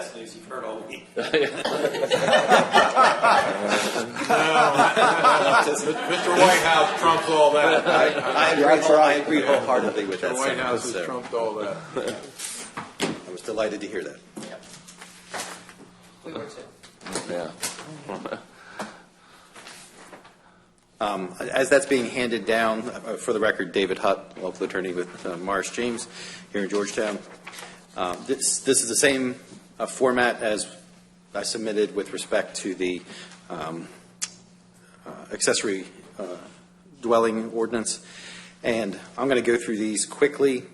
best news you've heard all week. Mr. Whitehouse trumps all that. I agree wholeheartedly with Mr. that. Whitehouse sentiment, has so trumped all that. I was delighted to hear that. Yep. We were too. Yeah. As that's being handed down, for the record, David Hutt, local attorney with Morris James here in Georgetown. This is the same format as I submitted with respect to the accessory dwelling ordinance. And I'm going to go through these quickly.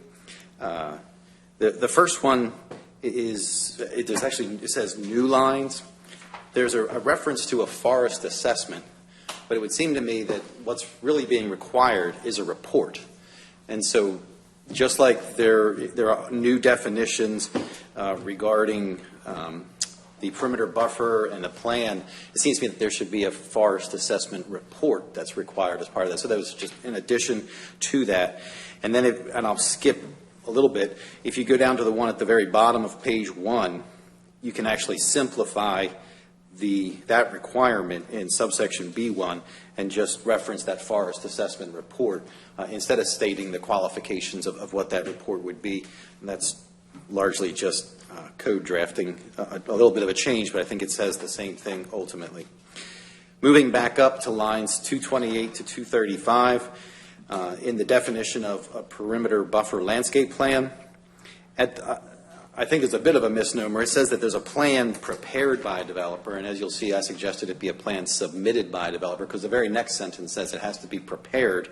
The first one is, it says new lines. There's a reference to a forest assessment. But it would seem to me that what's really being required is a report. And so just like there are new definitions regarding the perimeter buffer and the plan, it seems to me that there should be a forest assessment report that's required as part of that. So that was just in addition to that. And then, and I'll skip a little bit, if you go down to the one at the very bottom of page 1, you can actually simplify that requirement in subsection B1 and just reference that forest assessment report instead of stating the qualifications of what that report would be. And that's largely just code drafting, a little bit of a change, but I think it says the same thing ultimately. Moving back up to lines 228 to 235, in the definition of a perimeter buffer landscape plan, I think it's a bit of a misnomer. It says that there's a plan prepared by a developer, and as you'll see, I suggested it be a plan submitted by a developer, because the very next sentence says it has to be prepared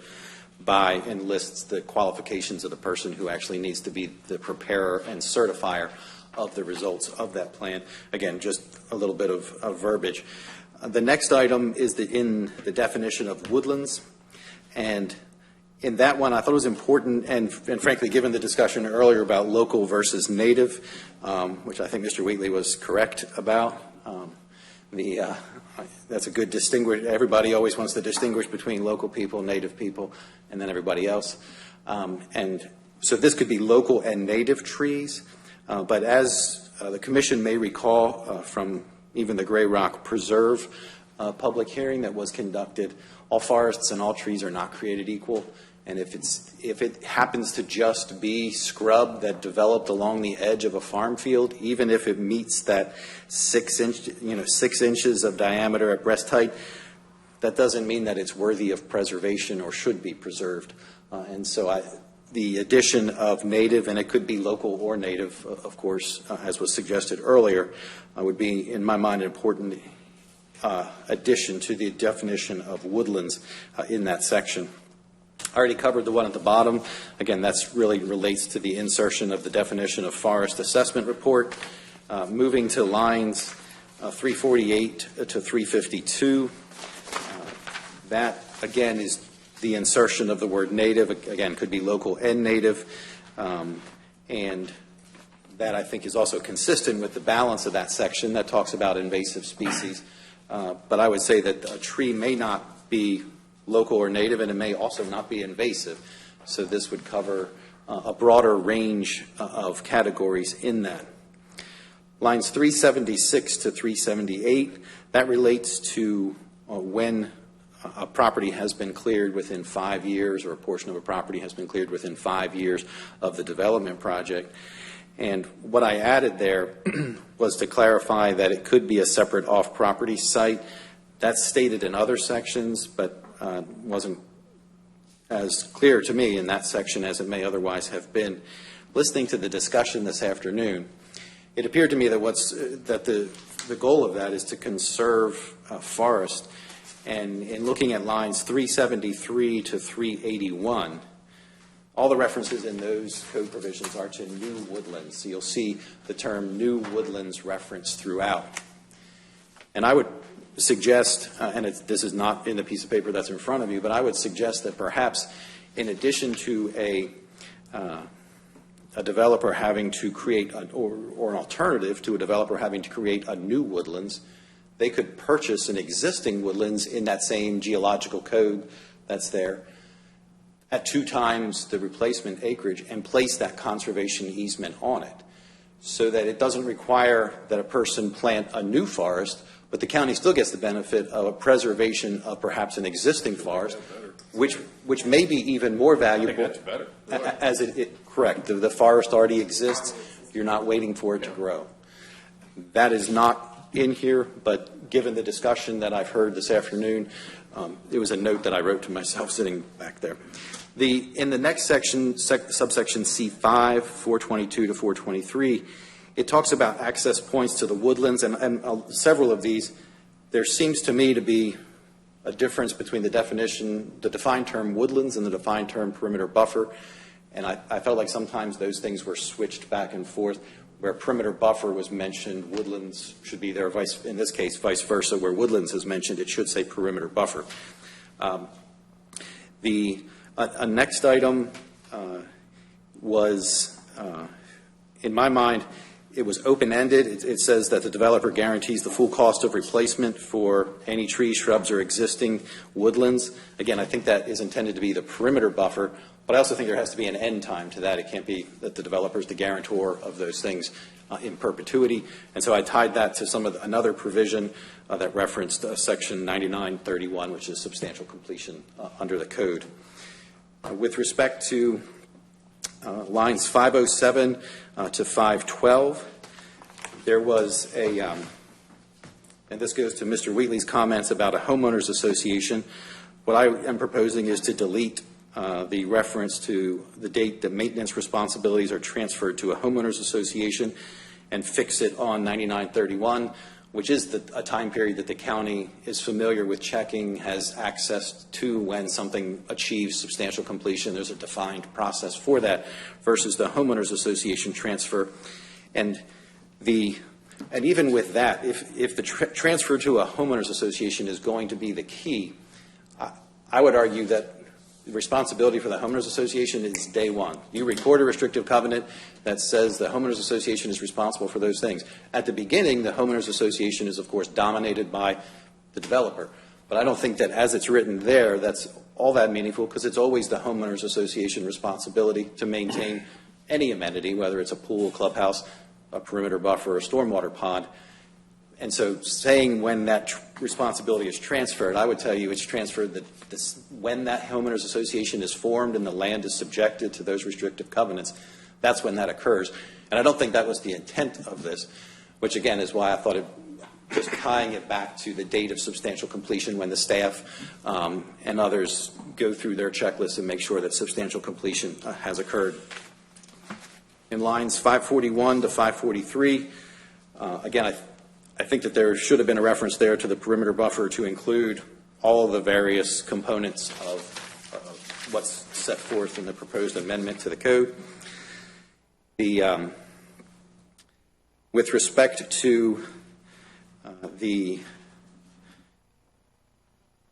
by and lists the qualifications of the person who actually needs to be the preparer and certifier of the results of that plan. Again, just a little bit of verbiage. The next item is in the definition of woodlands, and in that one, I thought it was important, and frankly, given the discussion earlier about local versus native, which I think Mr. Wheatley was correct about, that's a good distinguish. Everybody always wants to distinguish between local people, native people, and then everybody else. And so this could be local and native trees, but as the Commission may recall from even the Gray Rock Preserve public hearing that was conducted, all forests and all trees are not created equal. And if it happens to just be scrub that developed along the edge of a farm field, even if it meets that 6 inches of diameter at breast height, that doesn't mean that it's worthy of preservation or should be preserved. And so the addition of native, and it could be local or native, of course, as was suggested earlier, would be, in my mind, an important addition to the definition of woodlands in that section. I already covered the one at the bottom. Again, that's really relates to the insertion of the definition of forest assessment report. Moving to lines 348 to 352, that again is the insertion of the word native. Again, could be local and native, and that I think is also consistent with the balance of that section that talks about invasive species. But I would say that a tree may not be local or native, and it may also not be invasive. So this would cover a broader range of categories in that. Lines 376 to 378, that relates to when a property has been cleared within 5 years, or a portion of a property has been cleared within 5 years of the development project. And what I added there was to clarify that it could be a separate off-property site. That's stated in other sections, but wasn't as clear to me in that section as it may otherwise have been. Listening to the discussion this afternoon, it appeared to me that the goal of that is to conserve forest. And in looking at lines 373 to 381, all the references in those code provisions are to new woodlands. So you'll see the term new woodlands referenced throughout. And I would suggest, and this is not in the piece of paper that's in front of you, but I would suggest that perhaps in addition to a developer having to create, or an alternative to a developer having to create a new woodlands, they could purchase an existing woodlands in that same geological code that's there at 2 times the replacement acreage and place that conservation easement on it. so that it doesn't require that a person plant a new forest, but the county still gets the benefit of a preservation of perhaps an existing forest, which may be even more valuable. I think that's better. As correct. The forest already exists. You're not waiting for it to grow. That is not in here, but given the discussion that I've heard this afternoon, it was a note that I wrote to myself sitting back there. In the next section, subsection C5, 422 to 423, it talks about access points to the woodlands, and several of these, there seems to me to be a difference between the definition, the defined term woodlands and the defined term perimeter buffer, and I felt like sometimes those things were switched back and forth. Where perimeter buffer was mentioned, woodlands should be there, in this case, vice versa. Where woodlands is mentioned, it should say perimeter buffer. The next item was, in my mind, it was open-ended. It says that the developer guarantees the full cost of replacement for any trees, shrubs, or existing woodlands. Again, I think that is intended to be the perimeter buffer, but I also think there has to be an end time to that. It can't be that the developer is the guarantor of those things in perpetuity. And so I tied that to another provision that referenced section 9931, which is substantial completion under the code. With respect to lines 507 to 512, there was and this goes to Mr. Wheatley's comments about a homeowners association. What I am proposing is to delete the reference to the date that maintenance responsibilities are transferred to a homeowners association and fix it on 9931, which is a time period that the county is familiar with checking, has access to when something achieves substantial completion. There's a defined process for that versus the homeowners association transfer. And even with that, if the transfer to a homeowners association is going to be the key, I would argue that the responsibility for the homeowners association is day one. You record a restrictive covenant that says the homeowners association is responsible for those things. At the beginning, the homeowners association is, of course, dominated by the developer. But I don't think that as it's written there, that's all that meaningful, because it's always the homeowners association responsibility to maintain any amenity, whether it's a pool, clubhouse, a perimeter buffer, or a stormwater pond. And so saying when that responsibility is transferred, I would tell you it's transferred when that homeowners association is formed and the land is subjected to those restrictive covenants, that's when that occurs. And I don't think that was the intent of this, which again is why I thought just tying it back to the date of substantial completion when the staff and others go through their checklist and make sure that substantial completion has occurred. In lines 541 to 543, again, I think that there should have been a reference there to the perimeter buffer to include all of the various components of what's set forth in the proposed amendment to the code. With respect to the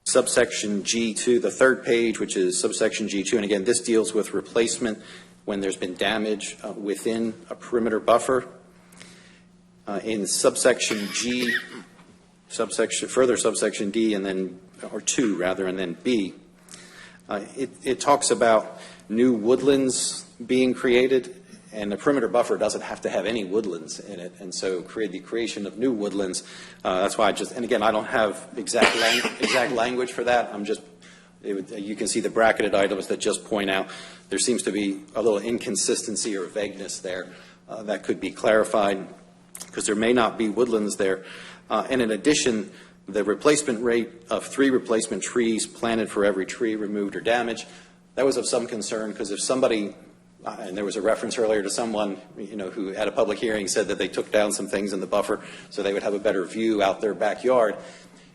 subsection G2, the third page, which is subsection G2, and again, this deals with replacement when there's been damage within a perimeter buffer. In subsection G, further subsection D, and then, or 2 rather, and then B, it talks about new woodlands being created, and the perimeter buffer doesn't have to have any woodlands in it, and so the creation of new woodlands, that's why and again, I don't have exact language for that. You can see the bracketed items that just point out there seems to be a little inconsistency or vagueness there that could be clarified, because there may not be woodlands there. And in addition, the replacement rate of 3 replacement trees planted for every tree removed or damaged, that was of some concern, because if somebody, and there was a reference earlier to someone, who at a public hearing said that they took down some things in the buffer so they would have a better view out their backyard.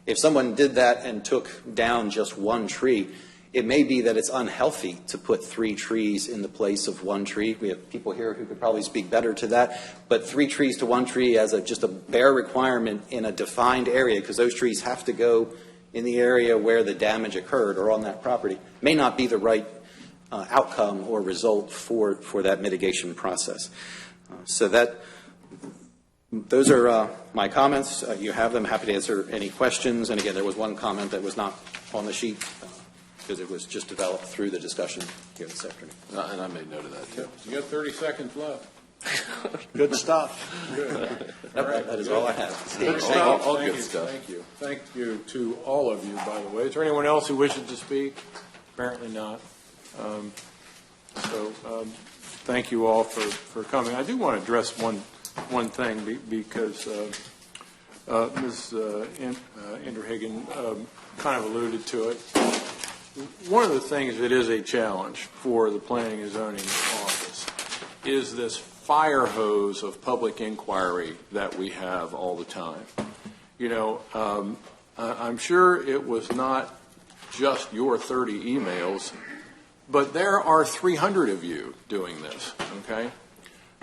If someone did that and took down just 1 tree, it may be that it's unhealthy to put 3 trees in the place of 1 tree. We have people here who could probably speak better to that. But 3 trees to 1 tree as just a bare requirement in a defined area, because those trees have to go in the area where the damage occurred or on that property, may not be the right outcome or result for that mitigation process. Those are my comments. You have them. Happy to answer any questions. And again, there was one comment that was not on the sheet, because it was just developed through the discussion here this afternoon. And I made note of that, too. You got 30 seconds left. Good stuff. That is all I have. Good All stuff. good Thank you. stuff. Thank you. Thank you to all of you, by the way. Is there anyone else who wishes to speak? Apparently not. Thank you all for coming. I do want to address one thing because Ms. Enderhagen kind of alluded to it. One of the things that is a challenge for the Planning and Zoning Office is this fire hose of public inquiry that we have all the time. You know, I'm sure it was not just your 30 emails, but there are 300 of you doing this, okay?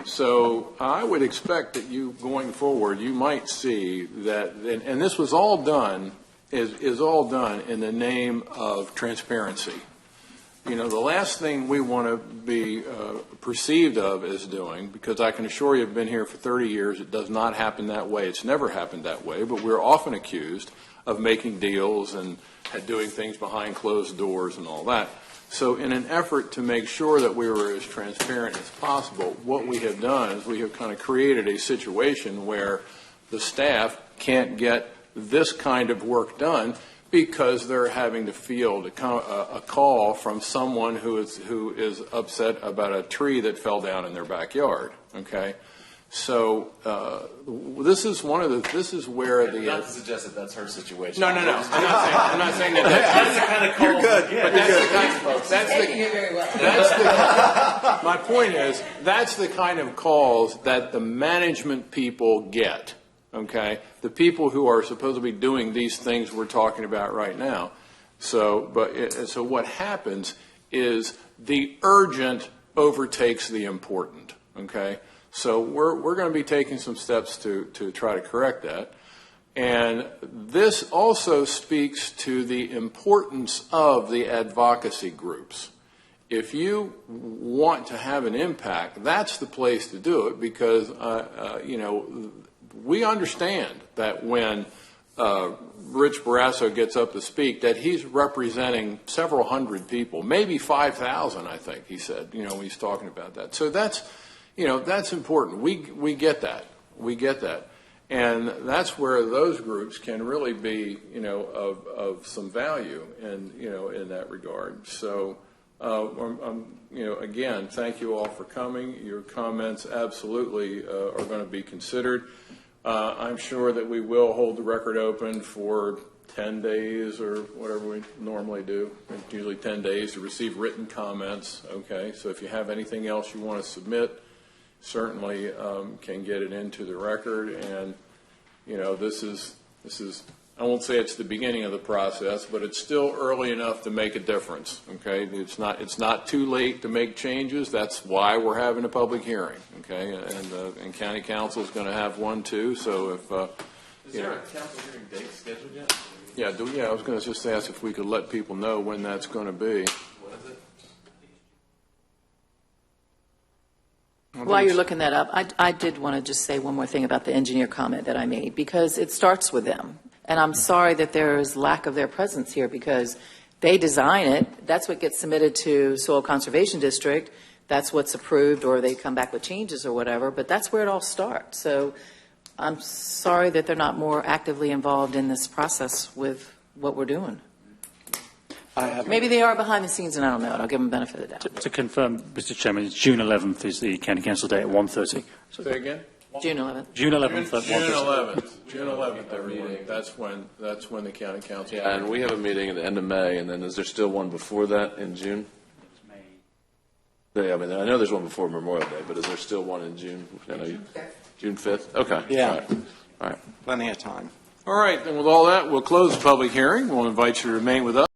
So I would expect that you, going forward, you might see that, and this was all done, is all done in the name of transparency. You know, the last thing we want to be perceived of as doing, because I can assure you I've been here for 30 years, it does not happen that way. It's never happened that way, but we're often accused of making deals and doing things behind closed doors and all that. So in an effort to make sure that we were as transparent as possible, what we have done is we have kind of created a situation where the staff can't get this kind of work done because they're having to field a call from someone who is upset about a tree that fell down in their backyard. Okay, so this is where the Not to suggest that that's her situation. no. I'm not saying that. That's the kind of call. You're good. Yeah, But my point is that's the kind of calls that the management people get. Okay, the people who are supposed to be doing these things we're talking about right now. So what happens is the urgent overtakes the important. Okay, so we're going to be taking some steps to try to correct that. And this also speaks to the importance of the advocacy groups. If you want to have an impact, that's the place to do it because, you know, we understand that when Rich Barrasso gets up to speak, that he's representing several hundred people, maybe 5,000, I think he said, you know, when he's talking about that. So that's, you know, that's important. We get that. We get that. And that's where those groups can really be, you know, of some value and, you know, in that regard. So, you know, again, thank you all for coming. Your comments absolutely are going to be considered. I'm sure that we will hold the record open for 10 days or whatever we normally do. It's usually 10 days to receive written comments. Okay, so if you have anything else you want to submit, certainly can get it into the record. And you know, this is I won't say it's the beginning of the process, but it's still early enough to make a difference. Okay, it's not too late to make changes. That's why we're having a public hearing. Okay, and county council is going to have one too. So if Is there a council hearing date scheduled yet? yeah, I was going to just ask if we could let people know when that's going to be. What is it? While you're looking that up, I did want to just say one more thing about the engineer comment that I made, because it starts with them. And I'm sorry that there is lack of their presence here, because they design it. That's what gets submitted to Soil Conservation District. That's what's approved, or they come back with changes or whatever. But that's where it all starts. So I'm sorry that they're not more actively involved in this process with what we're doing. Maybe they are behind the scenes, and I don't know. I'll give them the benefit of the doubt. To confirm, Mr. Chairman, it's June 11th is the County Council date at 1:30. Say again. June 11th. June 11th at June 1:30. 11th. June 11th, everyone. That's when the county council. Yeah, and we have a meeting at the end of May, and then is there still one before that in June? I mean, I know there's one before Memorial Day, but is there still one in June? June 5th? Okay. Yeah. All right. Plenty of time. All right, and with all that, we'll close the public hearing. We'll invite you to remain with us.